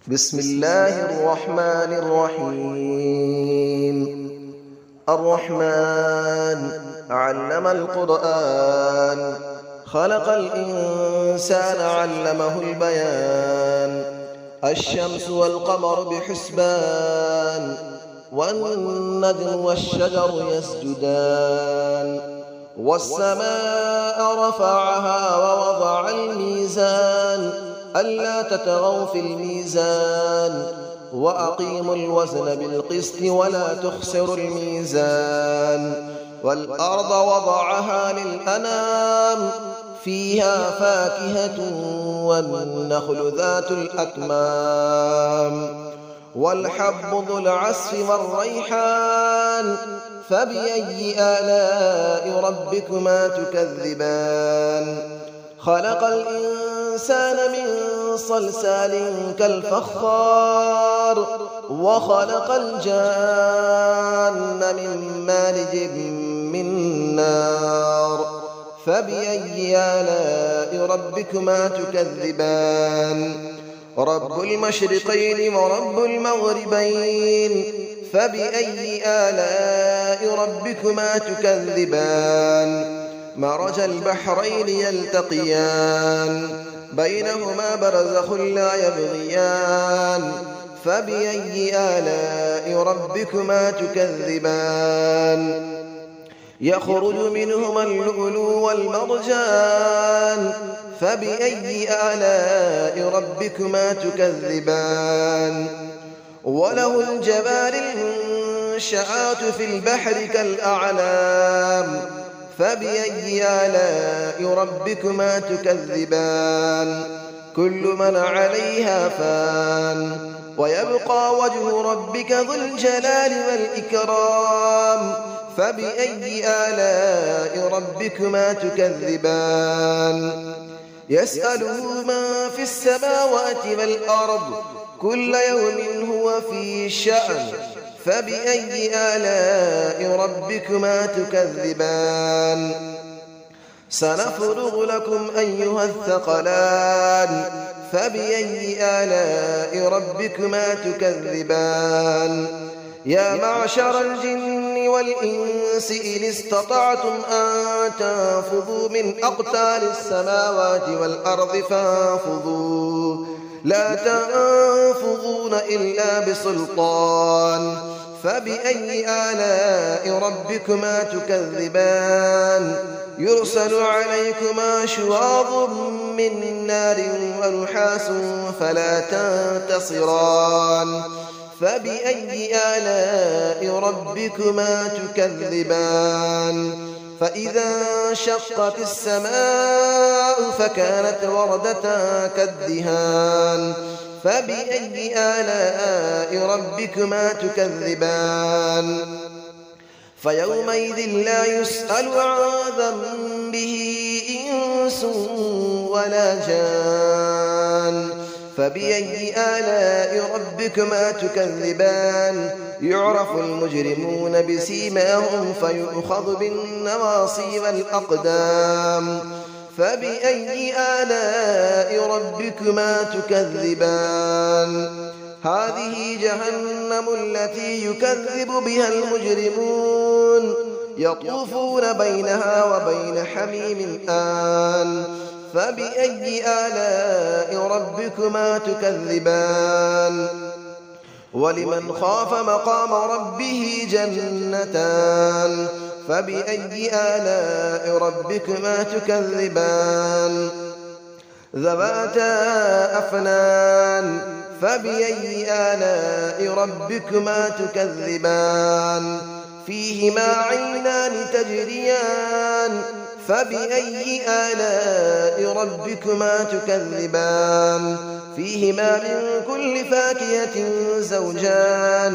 بسم الله الرحمن الرحيم. الرحمن علم القرآن، خلق الإنسان علمه البيان. الشمس والقمر بحسبان، والنجم والشجر يسجدان. والسماء رفعها ووضع الميزان، ألا تطغوا في الميزان، وأقيموا الوزن بالقسط ولا تخسروا الميزان. والأرض وضعها للأنام، فيها فاكهة والنخل ذات الأكمام، والحب ذو العصف والريحان. فبأي آلاء ربكما تكذبان؟ خلق الإنسان من صلصال كالفخار، وخلق الجان من مارج من نار. فبأي آلاء ربكما تكذبان؟ رب المشرقين ورب المغربين. فبأي آلاء ربكما تكذبان؟ مرج البحرين يلتقيان، بينهما برزخ لا يبغيان. فبأي آلاء ربكما تكذبان؟ يخرج منهما اللؤلؤ والمرجان. فبأي آلاء ربكما تكذبان؟ وله الجبال المنشآت في البحر كالأعلام. فبأي آلاء ربكما تكذبان؟ كل من عليها فان، ويبقى وجه ربك ذو الجلال والإكرام. فبأي آلاء ربكما تكذبان؟ يسأله من في السماوات والأرض، كل يوم هو في شأن. فبأي آلاء ربكما تكذبان؟ سنفرغ لكم أيها الثقلان. فبأي آلاء ربكما تكذبان؟ يا معشر الجن والإنس إن استطعتم أن تنفذوا من أقطار السماوات والأرض فانفذوا، لا تنفذون إلا بسلطان. فبأي آلاء ربكما تكذبان؟ يرسل عليكما شواظ من نار ونحاس فلا تنتصران. فبأي آلاء ربكما تكذبان؟ فإذا انشقت السماء فكانت وردة كالدهان. فبأي آلاء ربكما تكذبان؟ فيومئذ لا يسأل عن ذنبه إنس ولا جان. فبأي آلاء ربكما تكذبان؟ يعرف المجرمون بسيماهم فيؤخذ بالنواصي والأقدام. فبأي آلاء ربكما تكذبان؟ هذه جهنم التي يكذب بها المجرمون، يطوفون بينها وبين حميم آن. فبأي آلاء ربكما تكذبان؟ ولمن خاف مقام ربه جنتان. فبأي آلاء ربكما تكذبان؟ ذواتا أفنان. فبأي آلاء ربكما تكذبان؟ فيهما عينان تجريان. فبأي آلاء ربكما تكذبان؟ فيهما من كل فاكهة زوجان.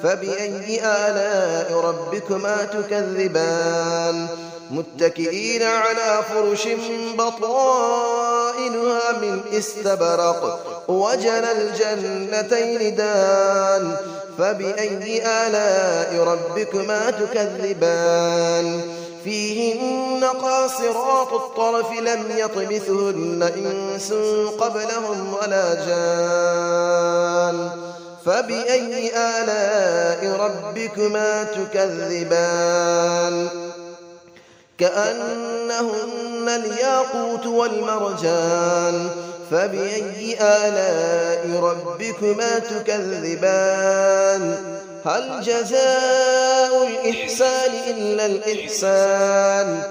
فبأي آلاء ربكما تكذبان؟ متكئين على فرش بطائنها من استبرق، وجنى الجنتين دان. فبأي آلاء ربكما تكذبان؟ فيهن قاصرات الطرف لم يطمثهن إنس قبلهم ولا جان فبأي آلاء ربكما تكذبان كأنهن الياقوت والمرجان فبأي آلاء ربكما تكذبان هل جزاء الإحسان إلا الإحسان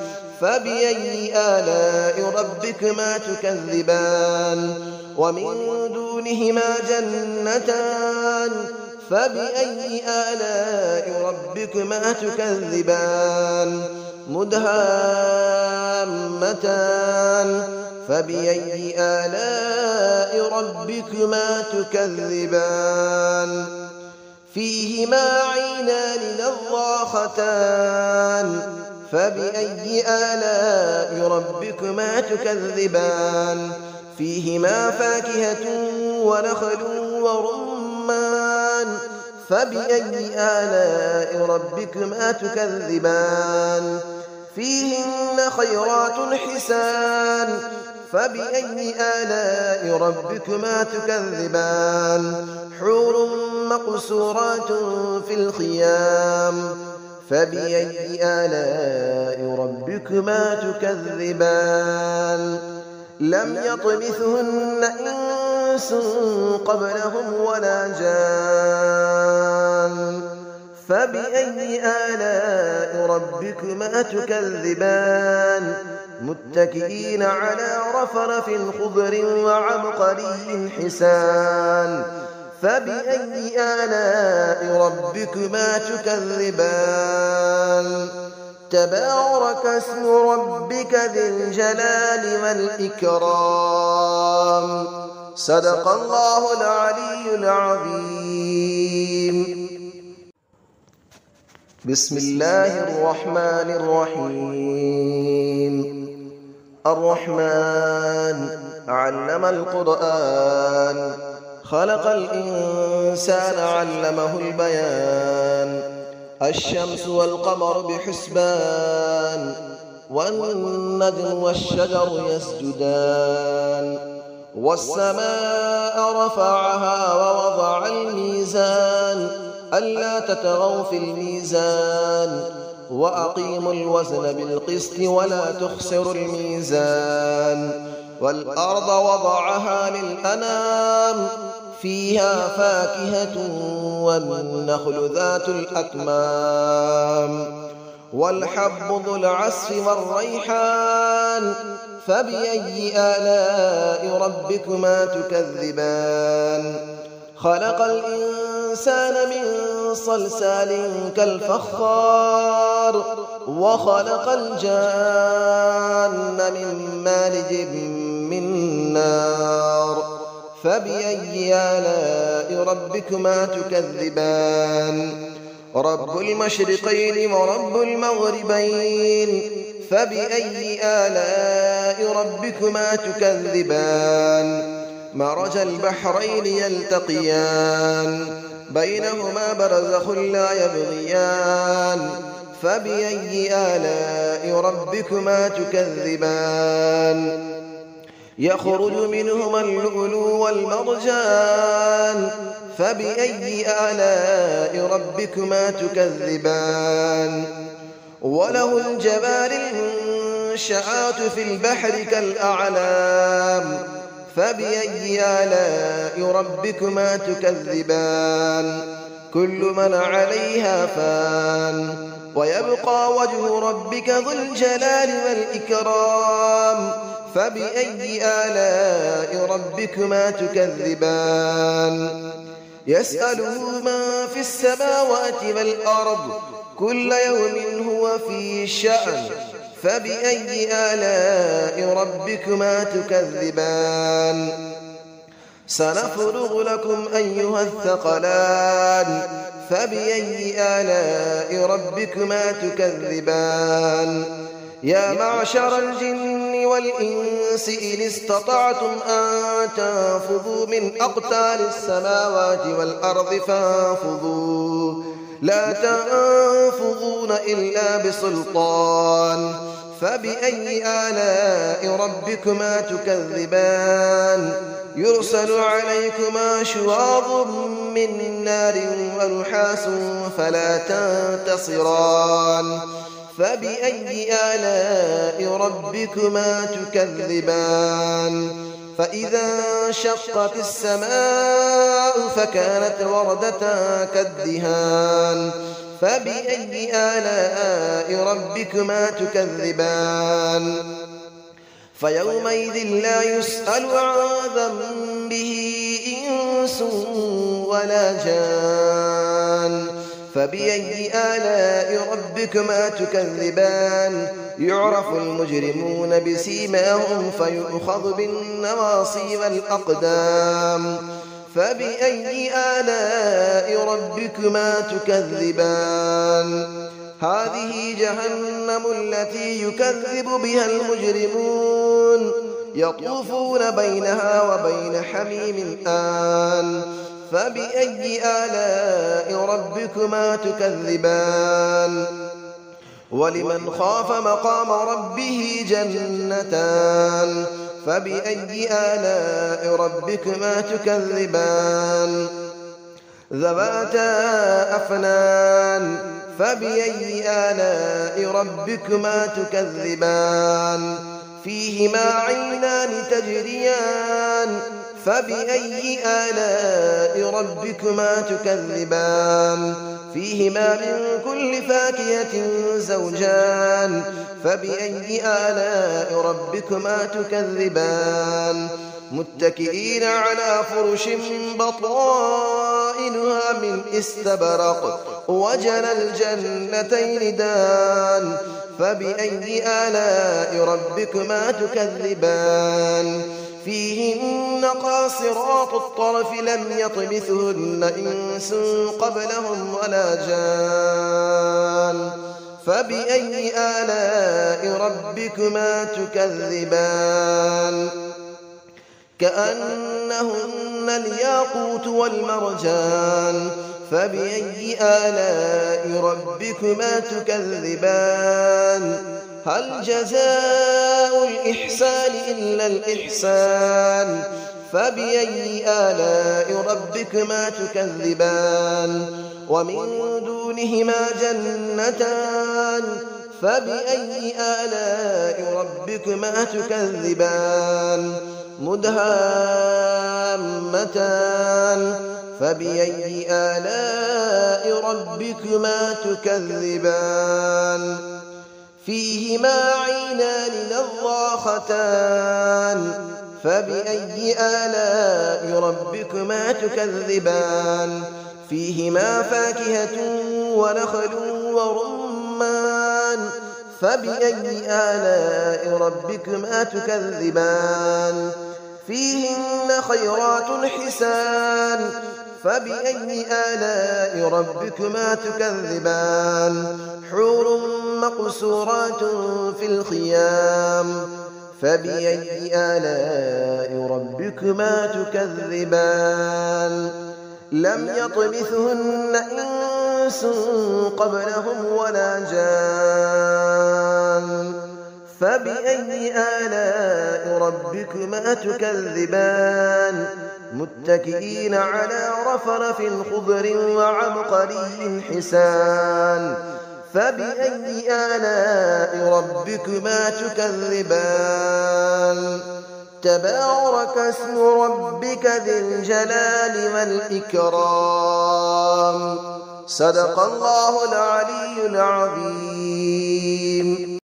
فبأي آلاء ربكما تكذبان ومن دونهما جنتان فبأي آلاء ربكما تكذبان مدهامتان فبأي آلاء ربكما تكذبان فيهما عينان نضاختان فبأي آلاء ربكما تكذبان فيهما فاكهة ونخل ورمان فبأي آلاء ربكما تكذبان فيهن خيرات حسان فبأي آلاء ربكما تكذبان حور مقصورات في الخيام فبأي آلاء ربكما تكذبان لم يطمثهن إنس قبلهم ولا جان فبأي آلاء ربكما تكذبان متكئين على رفرف خضر وعبقري حسان فبأي آلاء ربكما تكذبان تبارك اسم ربك ذي الجلال والإكرام صدق الله العلي العظيم بسم الله الرحمن الرحيم الرحمن علم القرآن خلق الإنسان علمه البيان الشمس والقمر بحسبان والنجم والشجر يسجدان والسماء رفعها ووضع الميزان ألا تطغوا في الميزان وأقيموا الوزن بالقسط ولا تخسروا الميزان والأرض وضعها للأنام فيها فاكهة والنخل ذات الأكمام والحب ذو العصف والريحان فبأي آلاء ربكما تكذبان خلق الإنسان من صلصال كالفخار وخلق الجان من مارج من نار فبأي آلاء ربكما تكذبان رب المشرقين ورب المغربين فبأي آلاء ربكما تكذبان مرج البحرين يلتقيان بينهما برزخ لا يبغيان فبأي آلاء ربكما تكذبان يخرج منهما اللؤلؤ والمرجان فبأي آلاء ربكما تكذبان وله الجبال المنشآت في البحر كالأعلام فبأي آلاء ربكما تكذبان كل من عليها فان ويبقى وجه ربك ذو الجلال والإكرام فبأي آلاء ربكما تكذبان يسأله من في السماوات والأرض كل يوم هو في شأن فبأي آلاء ربكما تكذبان سنفرغ لكم أيها الثقلان فبأي آلاء ربكما تكذبان يا معشر الجن والإنس إن استطعتم أن تنفذوا من أقطار السماوات والأرض فانفذوا لا تنفذون إلا بسلطان فبأي آلاء ربكما تكذبان يرسل عليكما شواظ من نار ونحاس فلا تنتصران فبأي آلاء ربكما تكذبان فإذا انشقت السماء فكانت وردة كالدهان فبأي آلاء ربكما تكذبان فيومئذ لا يسأل عن ذنبه إنس ولا جان فبأي آلاء ربكما تكذبان يعرف المجرمون بسيماهم فيؤخذ بالنواصي والأقدام فبأي آلاء ربكما تكذبان هذه جهنم التي يكذب بها المجرمون يطوفون بينها وبين حميم آن فبأي آلاء ربكما تكذبان ولمن خاف مقام ربه جنتان فبأي آلاء ربكما تكذبان ذواتا أفنان فبأي آلاء ربكما تكذبان فيهما عينان تجريان فبأي آلاء ربكما تكذبان فيهما من كل فاكهة زوجان فبأي آلاء ربكما تكذبان متكئين على فرش بطائنها من استبرق وجنى الجنتين دان فبأي آلاء ربكما تكذبان فيهن قاصرات الطرف لم يطمثهن إنس قبلهم ولا جان فبأي آلاء ربكما تكذبان كأنهن الياقوت والمرجان فبأي آلاء ربكما تكذبان هل جزاء الإحسان إلا الإحسان فبأي آلاء ربكما تكذبان ومن دونهما جنتان فبأي آلاء ربكما تكذبان مدهامتان فبأي آلاء ربكما تكذبان فيهما عينان نضاختان فبأي آلاء ربكما تكذبان فيهما فاكهة ونخل ورمان فبأي آلاء ربكما تكذبان فيهن خيرات حسان فبأي آلاء ربكما تكذبان حور مقصورات في الخيام فبأي آلاء ربكما تكذبان لم يطمثهن إنس قبلهم ولا جان فبأي آلاء ربكما تكذبان متكئين على رفرف خضر وعبقري حسان فبأي آلاء ربكما تكذبان تبارك اسم ربك ذي الجلال والإكرام صدق الله العلي العظيم.